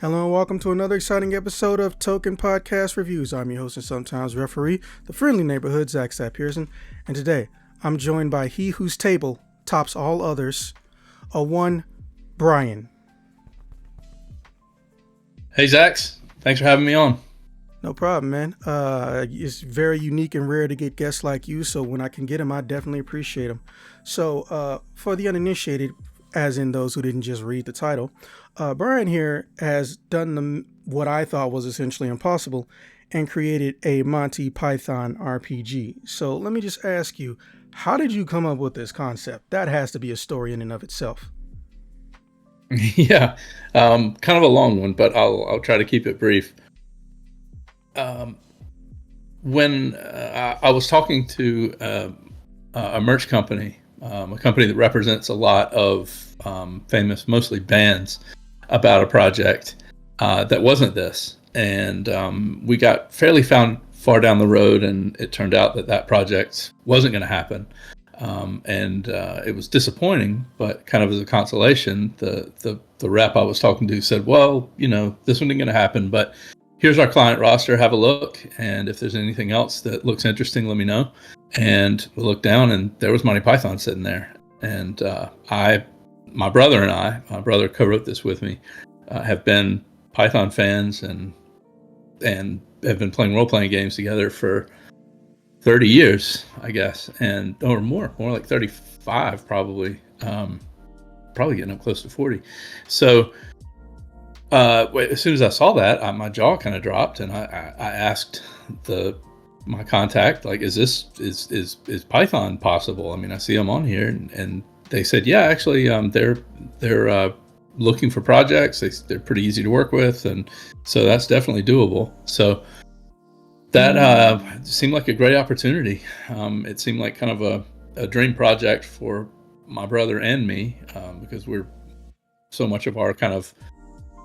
Hello and welcome to another exciting episode of Token Podcast Reviews. I'm your host and sometimes referee, the friendly neighborhood Zach Pearson, and today I'm joined by he whose table tops all others, one Brian. Hey Zax, thanks for having me on. No problem, man. It's very unique and rare to get guests like you, so when I can get them, I definitely appreciate them. So for the uninitiated, as in those who didn't just read the title, Brian here has done what I thought was essentially impossible and created a Monty Python RPG. So let me just ask you, how did you come up with this concept? That has to be a story in and of itself. Yeah, kind of a long one, but I'll try to keep it brief. When I was talking to a merch company, a company that represents a lot of famous, mostly bands, about a project that wasn't this. And we got fairly far down the road, and it turned out that project wasn't going to happen. And it was disappointing, but kind of as a consolation, the rep I was talking to said, well, this one ain't going to happen, but here's our client roster, have a look. And if there's anything else that looks interesting, let me know. And we looked down and there was Monty Python sitting there. And my brother co-wrote this with me, have been Python fans and have been playing role-playing games together for 30 years, I guess, or more like 35 probably, probably getting up close to 40. So as soon as I saw that, my jaw kind of dropped, and I asked my contact, like, is Python possible? I mean, I see them on here, and they said, yeah, actually, they're looking for projects. They're pretty easy to work with, and so that's definitely doable. So that seemed like a great opportunity. It seemed like kind of a dream project for my brother and me, because we're so much of our kind of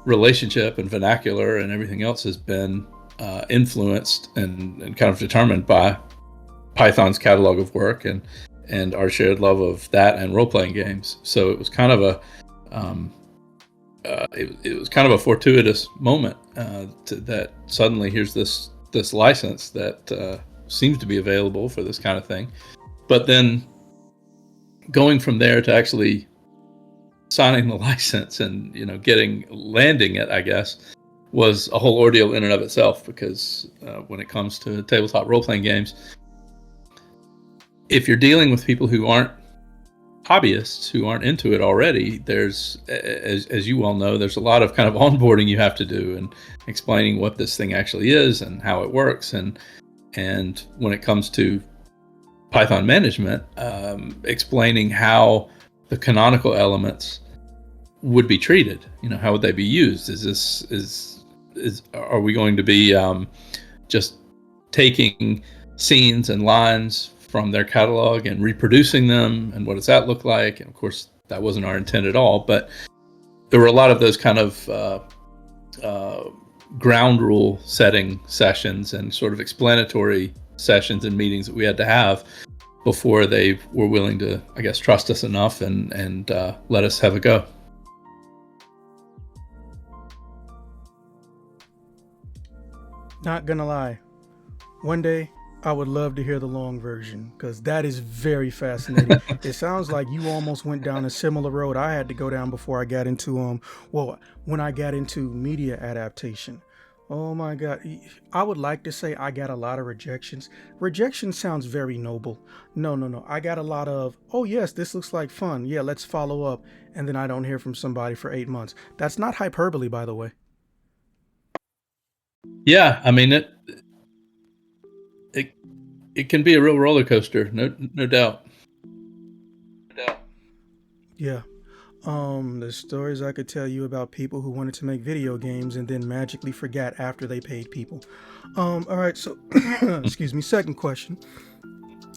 relationship and vernacular and everything else has been influenced and kind of determined by Python's catalog of work and our shared love of that and role-playing games. So it was kind of it was kind of a fortuitous moment that suddenly here's this license that seems to be available for this kind of thing. But then going from there to actually signing the license and landing it, I guess, was a whole ordeal in and of itself, because when it comes to tabletop role-playing games, if you're dealing with people who aren't hobbyists, who aren't into it already, there's, as you well know, there's a lot of kind of onboarding you have to do and explaining what this thing actually is and how it works, and when it comes to Python management, explaining how the canonical elements would be treated. How would they be used? Are we going to be just taking scenes and lines from their catalog and reproducing them, and what does that look like? And of course, that wasn't our intent at all, but there were a lot of those kind of ground rule setting sessions and sort of explanatory sessions and meetings that we had to have before they were willing to, I guess, trust us enough and let us have a go. Not gonna lie, one day I would love to hear the long version, because that is very fascinating. It sounds like you almost went down a similar road I had to go down before I got into when I got into media adaptation. Oh my God. I would like to say I got a lot of rejections. Rejection sounds very noble. No. I got a lot of, oh yes, this looks like fun. Yeah, let's follow up. And then I don't hear from somebody for 8 months. That's not hyperbole, by the way. Yeah, I mean, it can be a real roller coaster, no doubt. Yeah. The stories I could tell you about people who wanted to make video games and then magically forgot after they paid people. All right, so excuse me. Second question: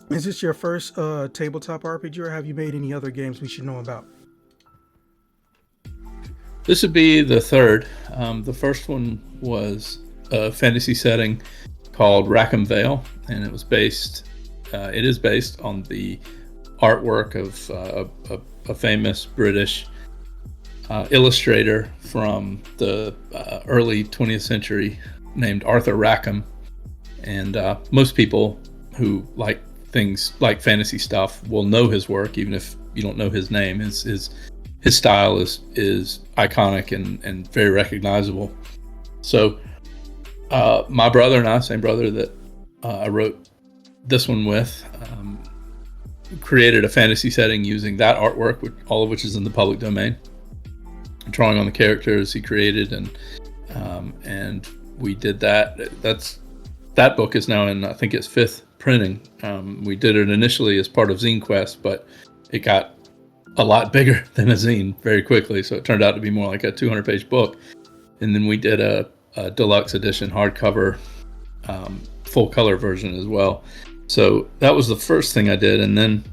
is this your first tabletop RPG, or have you made any other games we should know about? This would be the third. The first one was a fantasy setting called Rackham Vale, and it is based on the artwork of a famous British illustrator from the early 20th century named Arthur Rackham. And most people who like things like fantasy stuff will know his work, even if you don't know his name. His style is iconic and very recognizable. So my brother and I, same brother that I wrote this one with, created a fantasy setting using that artwork, all of which is in the public domain, drawing on the characters he created, and we did that. That book is now in, I think, its 5th printing. We did it initially as part of Zine Quest, but it got a lot bigger than a zine very quickly, so it turned out to be more like a 200-page book. And then we did a deluxe edition hardcover, full color version as well. So that was the first thing I did, and then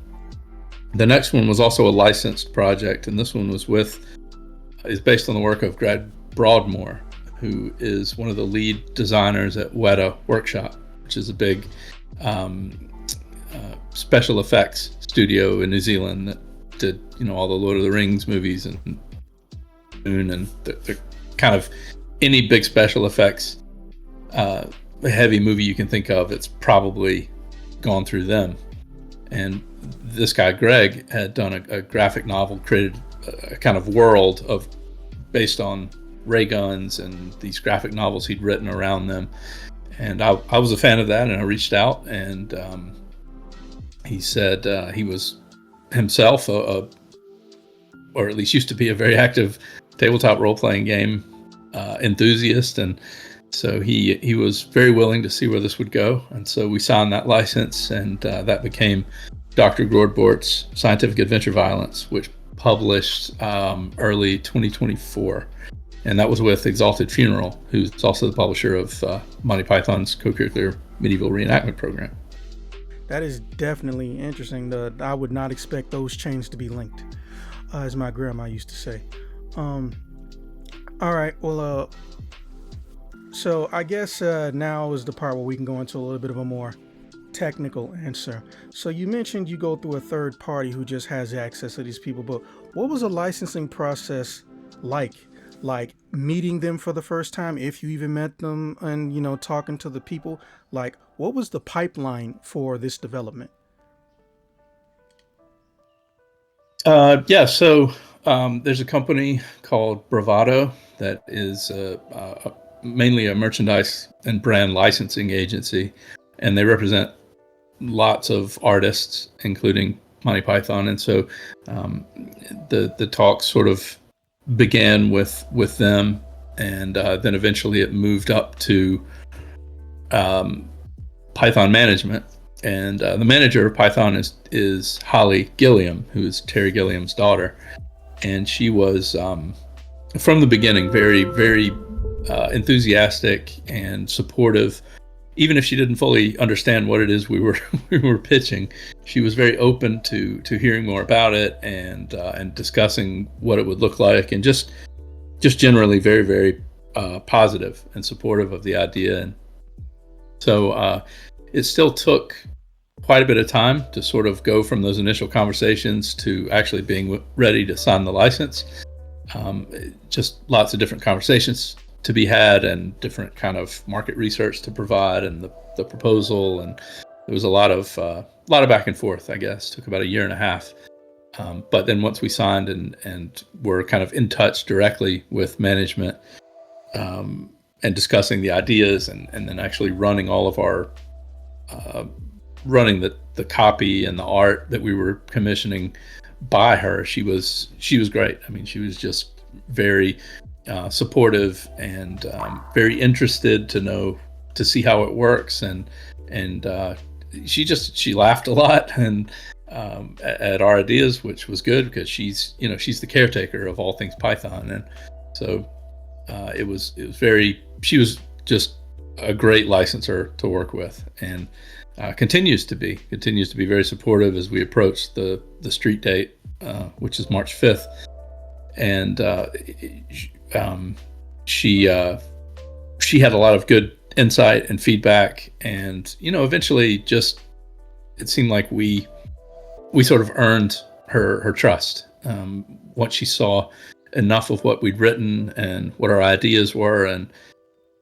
the next one was also a licensed project, and this one is based on the work of Greg Broadmoor, who is one of the lead designers at Weta Workshop, which is a big special effects studio in New Zealand that did all the Lord of the Rings movies and the kind of any big special effects heavy movie you can think of. It's probably gone through them. And this guy Greg had done a graphic novel, created a kind of world based on ray guns and these graphic novels he'd written around them. And I was a fan of that, and I reached out, and he said he was himself or at least used to be, a very active tabletop role-playing game enthusiast, and so he was very willing to see where this would go. And so we signed that license, and that became Dr. Gordbort's Scientific Adventure Violence, which published early 2024. And that was with Exalted Funeral, who's also the publisher of Monty Python's co-curricular medieval reenactment program. That is definitely interesting. I would not expect those chains to be linked, as my grandma used to say. All right, well, so I guess now is the part where we can go into a little bit of a more technical answer. So you mentioned you go through a third party who just has access to these people, but what was the licensing process like? Like meeting them for the first time, if you even met them, and talking to the people, like what was the pipeline for this development? So there's a company called Bravado that is mainly a merchandise and brand licensing agency, and they represent lots of artists, including Monty Python. And so the talks sort of began with them, and then eventually it moved up to Python management. And the manager of Python is Holly Gilliam, who is Terry Gilliam's daughter. And she was, from the beginning, very, very enthusiastic and supportive. Even if she didn't fully understand what it is we were pitching, she was very open to hearing more about it and discussing what it would look like, and just generally very, very positive and supportive of the idea. And so it still took quite a bit of time to sort of go from those initial conversations to actually being ready to sign the license. Just lots of different conversations to be had, and different kind of market research to provide, and the proposal, and there was a lot of back and forth. I guess took about a year and a half, but then once we signed and were kind of in touch directly with management, and discussing the ideas, and then actually running all of our running the copy and the art that we were commissioning by her, she was great. I mean, she was just very supportive and very interested to see how it works, and she laughed a lot and at our ideas, which was good, because she's the caretaker of all things Python. And so she was just a great licensor to work with, and continues to be very supportive as we approach the street date, which is March 5th. And she had a lot of good insight and feedback, and eventually just it seemed like we sort of earned her trust once she saw enough of what we'd written and what our ideas were, and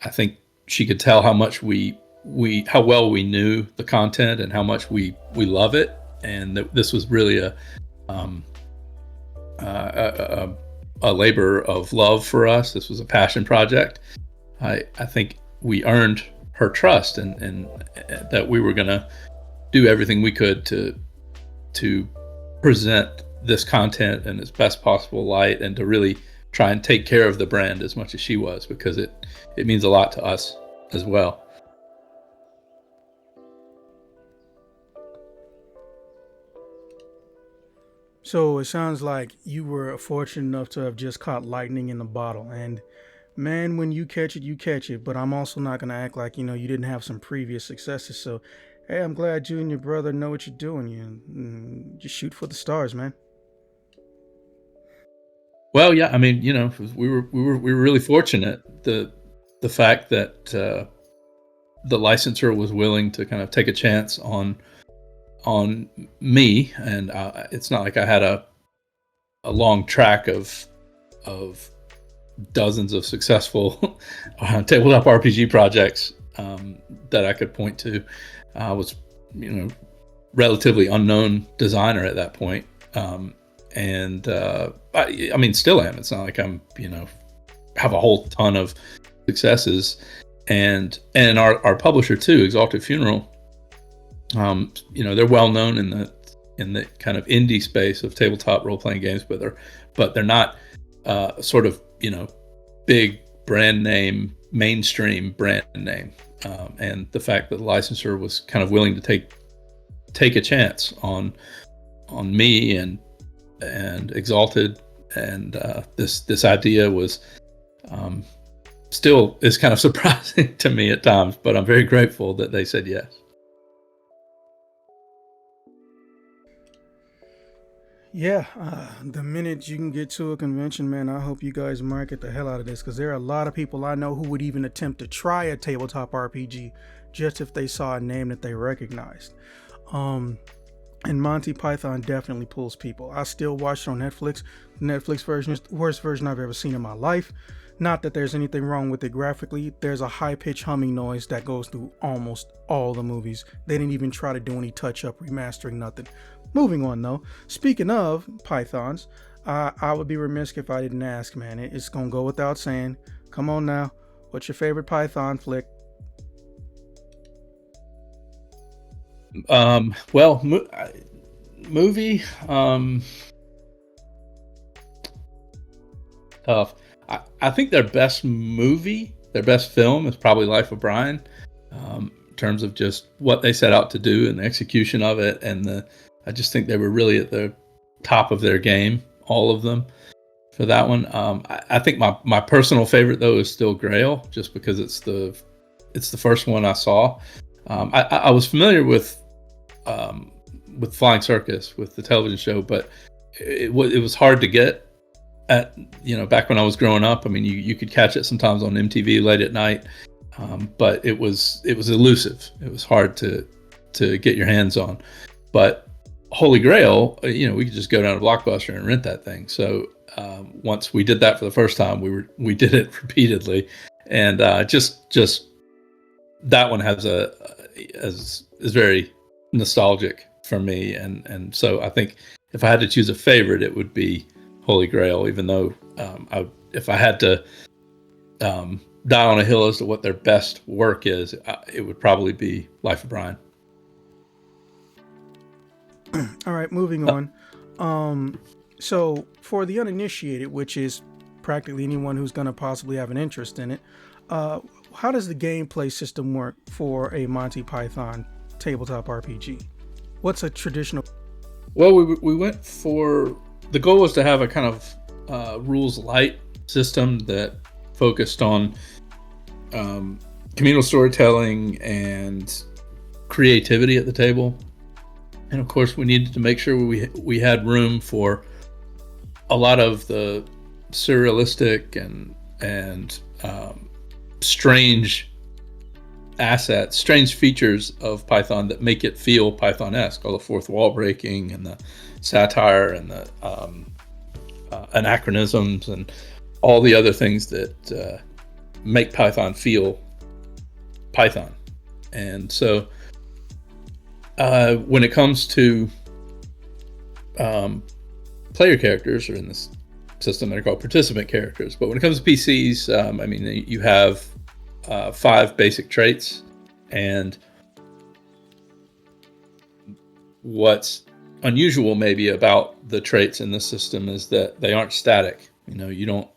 I think she could tell how much how well we knew the content and how much we love it, and that this was really um, a labor of love for us. This was a passion project. I think we earned her trust, and that we were going to do everything we could to present this content in its best possible light, and to really try and take care of the brand as much as she was, because it means a lot to us as well. So it sounds like you were fortunate enough to have just caught lightning in the bottle. And man, when you catch it, you catch it. But I'm also not going to act like, you didn't have some previous successes. So, hey, I'm glad you and your brother know what you're doing. You just shoot for the stars, man. Well, yeah, I mean, we were really fortunate. The fact that the licensor was willing to kind of take a chance on me, and it's not like I had a long track of dozens of successful tabletop RPG projects that I could point to. I was, relatively unknown designer at that point, and I mean, still am. It's not like I'm, have a whole ton of successes, and our publisher too, Exalted Funeral. They're well known in the kind of indie space of tabletop role playing games, but they're not sort of big brand name, mainstream brand name. And the fact that the licensor was kind of willing to take a chance on me and Exalted, and this idea was still is kind of surprising to me at times, but I'm very grateful that they said yes. Yeah, the minute you can get to a convention, man, I hope you guys market the hell out of this, because there are a lot of people I know who would even attempt to try a tabletop RPG just if they saw a name that they recognized. And Monty Python definitely pulls people. I still watch it on Netflix. The Netflix version is the worst version I've ever seen in my life. Not that there's anything wrong with it graphically. There's a high-pitched humming noise that goes through almost all the movies. They didn't even try to do any touch-up, remastering, nothing. Moving on, though. Speaking of Pythons, I would be remiss if I didn't ask, man. It's going to go without saying. Come on now. What's your favorite Python flick? Well, movie, tough. I think their best film is probably Life of Brian, in terms of just what they set out to do and the execution of it. And I just think they were really at the top of their game, all of them, for that one. I think my personal favorite though is still Grail, just because it's the first one I saw. I was familiar with Flying Circus, with the television show, but it was hard to get at, back when I was growing up. I mean, you could catch it sometimes on MTV late at night, but it was elusive. It was hard to get your hands on. But Holy Grail, we could just go down to Blockbuster and rent that thing. So once we did that for the first time, we did it repeatedly, and just that one is very nostalgic for me, and so I think if I had to choose a favorite, it would be Holy Grail, even though if I had to die on a hill as to what their best work is, it would probably be Life of Brian. All right, moving on. So for the uninitiated, which is practically anyone who's going to possibly have an interest in it, how does the gameplay system work for a Monty Python tabletop RPG? What's a traditional? Well, we went for, the goal was to have a kind of rules light system that focused on communal storytelling and creativity at the table. And of course, we needed to make sure we had room for a lot of the surrealistic and strange assets, strange features of Python that make it feel Python-esque. All the fourth wall breaking and the satire and anachronisms and all the other things that make Python feel Python. And so when it comes to player characters, or in this system they're called participant characters, but when it comes to PCs, I mean, you have 5 basic traits, and what's unusual maybe about the traits in this system is that they aren't static. You don't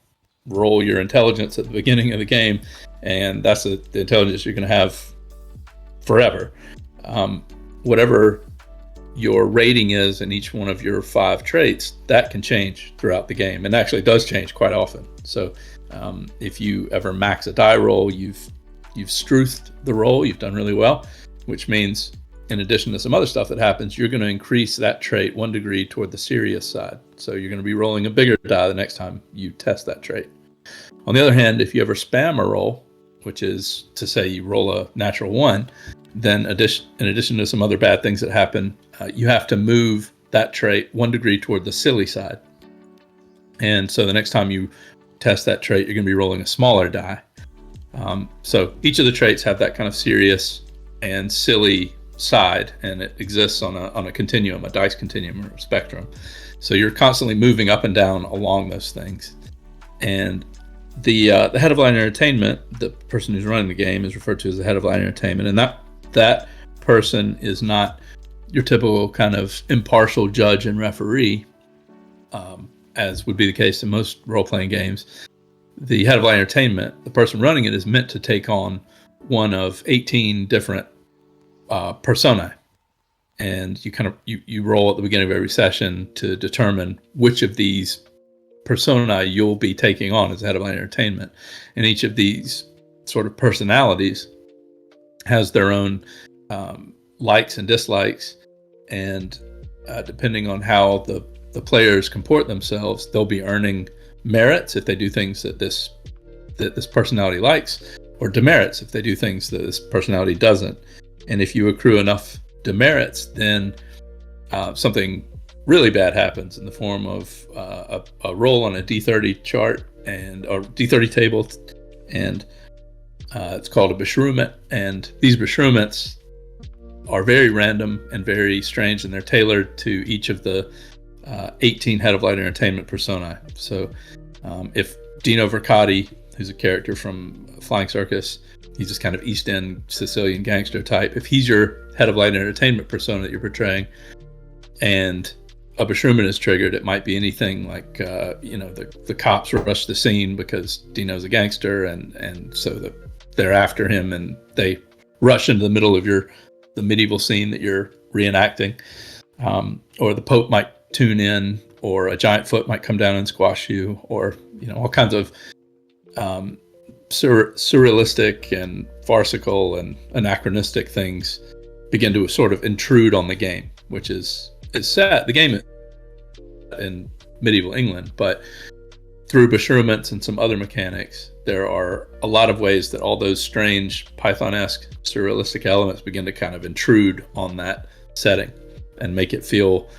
roll your intelligence at the beginning of the game and that's the intelligence you're going to have forever. Whatever your rating is in each one of your 5 traits, that can change throughout the game, and actually does change quite often. So if you ever max a die roll, you've struthed the roll, you've done really well, which means in addition to some other stuff that happens, you're going to increase that trait 1 degree toward the serious side. So you're going to be rolling a bigger die the next time you test that trait. On the other hand, if you ever spam a roll, which is to say you roll a natural 1, then in addition to some other bad things that happen, you have to move that trait 1 degree toward the silly side. And so the next time you test that trait, you're going to be rolling a smaller die. So each of the traits have that kind of serious and silly side, and it exists on a continuum, a dice continuum or a spectrum. So you're constantly moving up and down along those things. And the head of line entertainment, the person who's running the game, is referred to as the head of line entertainment, and that person is not your typical kind of impartial judge and referee, as would be the case in most role-playing games. The head of line entertainment, the person running it, is meant to take on one of 18 different personae, and you roll at the beginning of every session to determine which of these personae you'll be taking on as the head of line entertainment. And each of these sort of personalities has their own likes and dislikes, and depending on how the players comport themselves, they'll be earning merits if they do things that this personality likes, or demerits if they do things that this personality doesn't. And if you accrue enough demerits, then something really bad happens in the form of a roll on a D30 chart and a D30 table, and it's called a beshrew. And these beshrewments are very random and very strange, and they're tailored to each of the 18 head of light entertainment personae. So if Dino Vercati, who's a character from Flying Circus, he's this kind of East End Sicilian gangster type, if he's your head of light entertainment persona that you're portraying, and a beshrewment is triggered, it might be anything like the cops rush the scene because Dino's a gangster, and so they're after him, and they rush into the middle of the medieval scene that you're reenacting, or the Pope might tune in, or a giant foot might come down and squash you, or all kinds of surrealistic and farcical and anachronistic things begin to sort of intrude on the game, which is set. The game is in medieval England, but through beshrewments and some other mechanics, there are a lot of ways that all those strange Python-esque surrealistic elements begin to kind of intrude on that setting and make it feel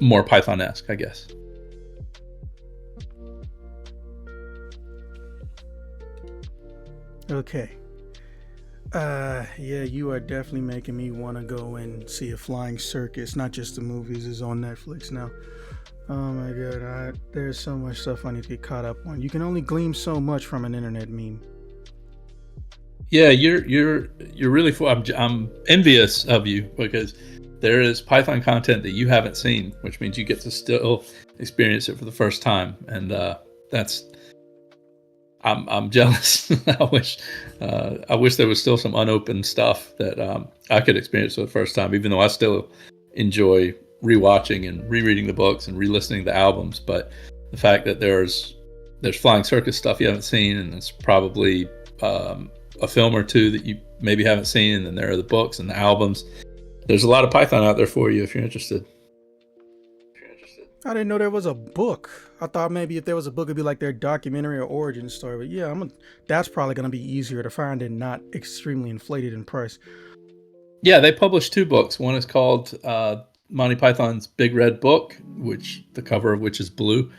more Python-esque, I guess. Okay. Yeah, you are definitely making me want to go and see a Flying Circus. Not just the movies, is on Netflix now. Oh my god, there's so much stuff I need to get caught up on. You can only glean so much from an internet meme. Yeah, you're really I'm envious of you, because there is Python content that you haven't seen, which means you get to still experience it for the first time, and I'm jealous. I wish there was still some unopened stuff that I could experience for the first time, even though I still enjoy rewatching and rereading the books and re-listening to the albums. But the fact that there's Flying Circus stuff you haven't seen, and it's probably a film or two that you maybe haven't seen, and then there are the books and the albums. There's a lot of Python out there for you if you're interested. I didn't know there was a book. I thought maybe if there was a book, it'd be like their documentary or origin story. But yeah, that's probably going to be easier to find and not extremely inflated in price. Yeah, they published 2 books. One is called Monty Python's Big Red Book, which the cover of which is blue,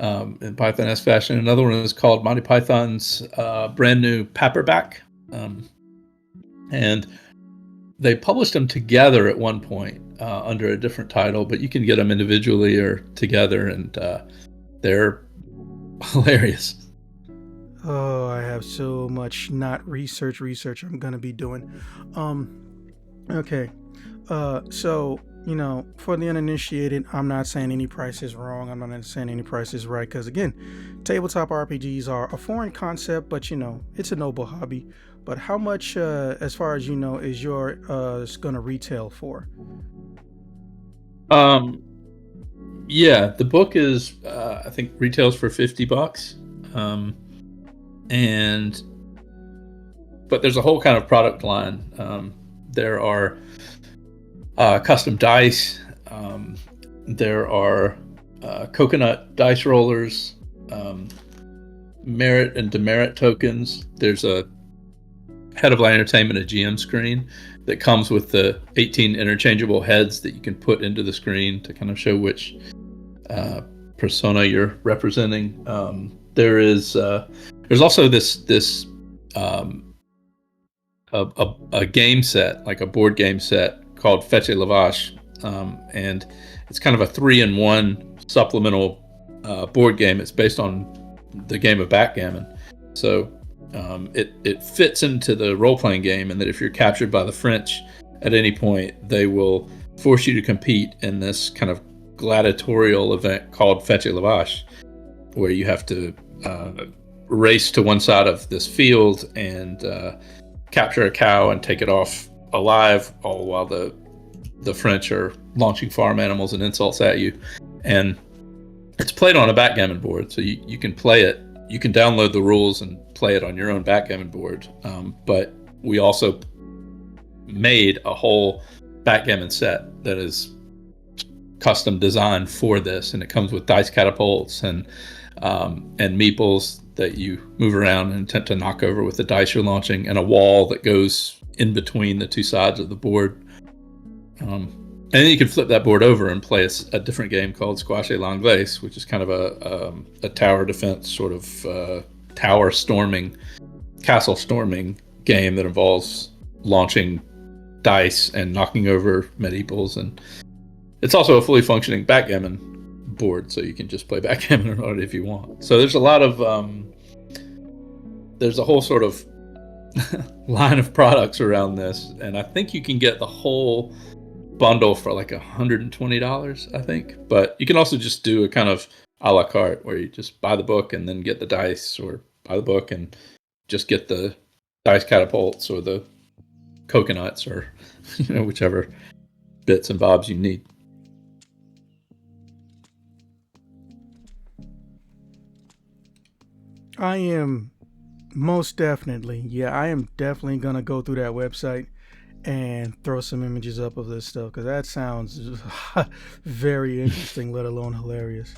in Python-esque fashion. Another one is called Monty Python's brand new paperback, and they published them together at one point under a different title, but you can get them individually or together, and they're hilarious. Oh, I have so much not research I'm gonna be doing. Okay. So, for the uninitiated, I'm not saying any price is wrong. I'm not saying any price is right. Because again, tabletop RPGs are a foreign concept, but it's a noble hobby. But how much, as far as is your gonna retail for? Yeah, the book is I think retails for $50. But there's a whole kind of product line. There are custom dice. There are coconut dice rollers, merit and demerit tokens. There's a Head of Light Entertainment, a GM screen that comes with the 18 interchangeable heads that you can put into the screen to kind of show which persona you're representing. There's also this a game set, like a board game set called Fetch a Lavash, and it's kind of a 3-in-1 supplemental board game. It's based on the game of backgammon, so it fits into the role-playing game, and that if you're captured by the French at any point, they will force you to compete in this kind of gladiatorial event called Fetch a Lavash, where you have to race to one side of this field and capture a cow and take it off alive, all while the French are launching farm animals and insults at you. And it's played on a backgammon board, so you can play it. You can download the rules and play it on your own backgammon board. But we also made a whole backgammon set that is custom designed for this, and it comes with dice catapults and meeples that you move around and attempt to knock over with the dice you're launching, and a wall that goes in between the two sides of the board. And then you can flip that board over and play a different game called Squash à l'Anglaise, which is kind of a tower defense, sort of tower storming, castle storming game that involves launching dice and knocking over meeples. And it's also a fully functioning backgammon board, so you can just play backgammon on it if you want. So there's a lot of there's a whole sort of line of products around this, and I think you can get the whole bundle for like $120, I think. But you can also just do a kind of a la carte, where you just buy the book and then get the dice, or buy the book and just get the dice catapults or the coconuts, or whichever bits and bobs you need. I am most definitely, I am definitely gonna go through that website and throw some images up of this stuff, because that sounds very interesting, let alone hilarious.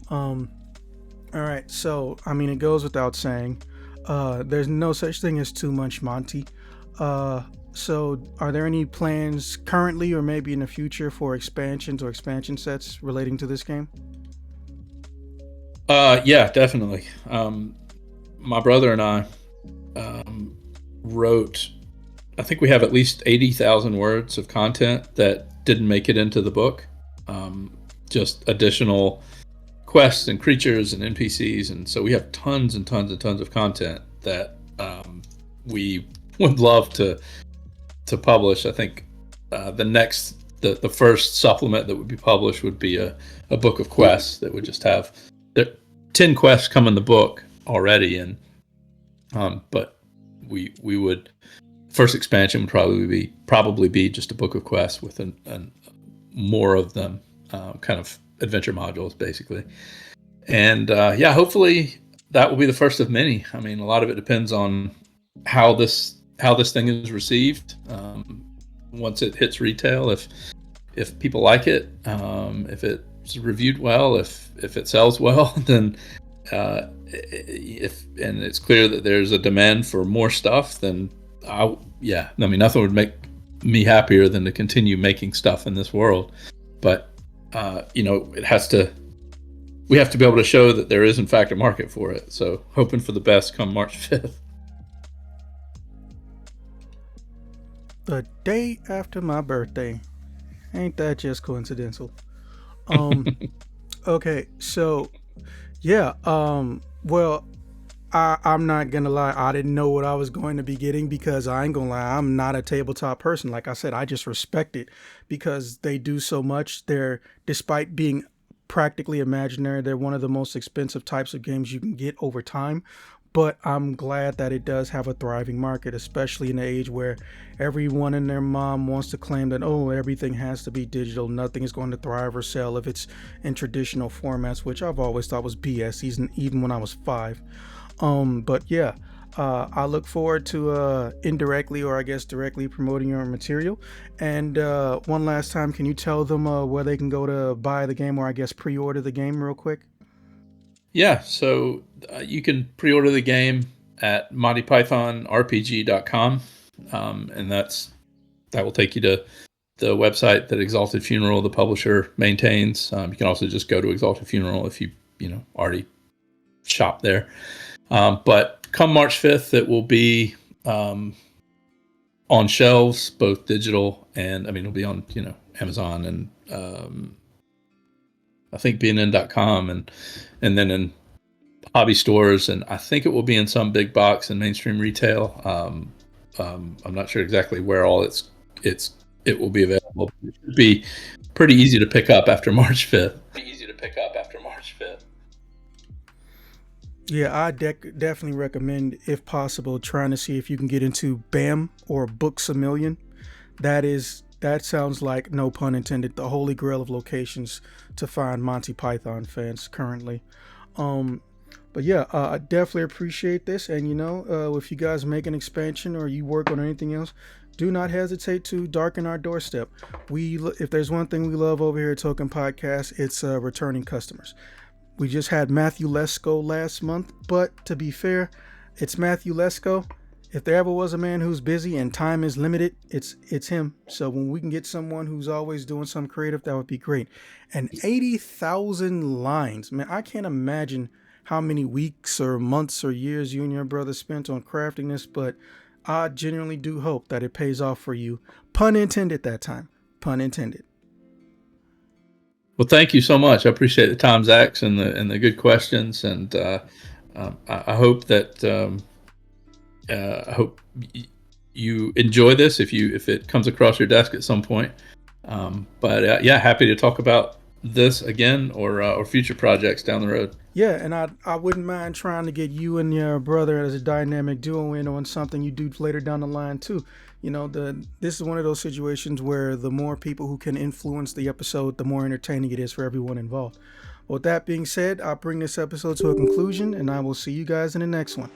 All right, so it goes without saying, there's no such thing as too much Monty. So are there any plans currently, or maybe in the future, for expansions or expansion sets relating to this game? Yeah, definitely. My brother and I wrote, I think we have at least 80,000 words of content that didn't make it into the book. Just additional quests and creatures and NPCs. And so we have tons and tons and tons of content that we would love to publish. I think the first supplement that would be published would be a book of quests that would just have 10 quests come in the book already, and but we would, first expansion would probably be just a book of quests with an more of them, kind of adventure modules basically. And hopefully that will be the first of many. A lot of it depends on how this thing is received once it hits retail. If people like it, if it's reviewed well, if it sells well, then and it's clear that there's a demand for more stuff, then nothing would make me happier than to continue making stuff in this world. But it has to. We have to be able to show that there is in fact a market for it. So hoping for the best come March 5th. The day after my birthday. Ain't that just coincidental? Okay, so yeah, well, I'm not gonna lie, I didn't know what I was going to be getting because I ain't gonna lie, I'm not a tabletop person. Like I said, I just respect it because they do so much. Despite being practically imaginary, they're one of the most expensive types of games you can get over time. But I'm glad that it does have a thriving market, especially in the age where everyone and their mom wants to claim that, oh, everything has to be digital. Nothing is going to thrive or sell if it's in traditional formats, which I've always thought was BS, even when I was 5. But yeah, I look forward to indirectly or I guess directly promoting your material. And one last time, can you tell them where they can go to buy the game or I guess pre-order the game real quick? Yeah, so you can pre-order the game at MontyPythonRPG.com, and that will take you to the website that Exalted Funeral, the publisher, maintains. You can also just go to Exalted Funeral if you already shop there. But come March 5th, it will be on shelves, both digital and it'll be on Amazon and I think BNN.com and then in hobby stores, and I think it will be in some big box and mainstream retail. I'm not sure exactly where all it will be available. It should be pretty easy to pick up after March 5th. Yeah, I definitely recommend, if possible, trying to see if you can get into BAM or Books a Million. That sounds like, no pun intended, the holy grail of locations to find Monty Python fans currently. But yeah, I definitely appreciate this. And if you guys make an expansion or you work on anything else, do not hesitate to darken our doorstep. If there's one thing we love over here at Token Podcast, it's returning customers. We just had Matthew Lesko last month, but to be fair, it's Matthew Lesko. If there ever was a man who's busy and time is limited, it's him. So when we can get someone who's always doing something creative, that would be great. And 80,000 lines, man, I can't imagine how many weeks or months or years you and your brother spent on crafting this, but I genuinely do hope that it pays off for you. Pun intended that time. Pun intended. Well, thank you so much. I appreciate the time, Zach, and the good questions, and I hope that I hope you enjoy this if it comes across your desk at some point. But yeah, happy to talk about this again or future projects down the road. Yeah, and I wouldn't mind trying to get you and your brother as a dynamic duo in on something you do later down the line too. This is one of those situations where the more people who can influence the episode, the more entertaining it is for everyone involved. With that being said, I'll bring this episode to a conclusion, and I will see you guys in the next one.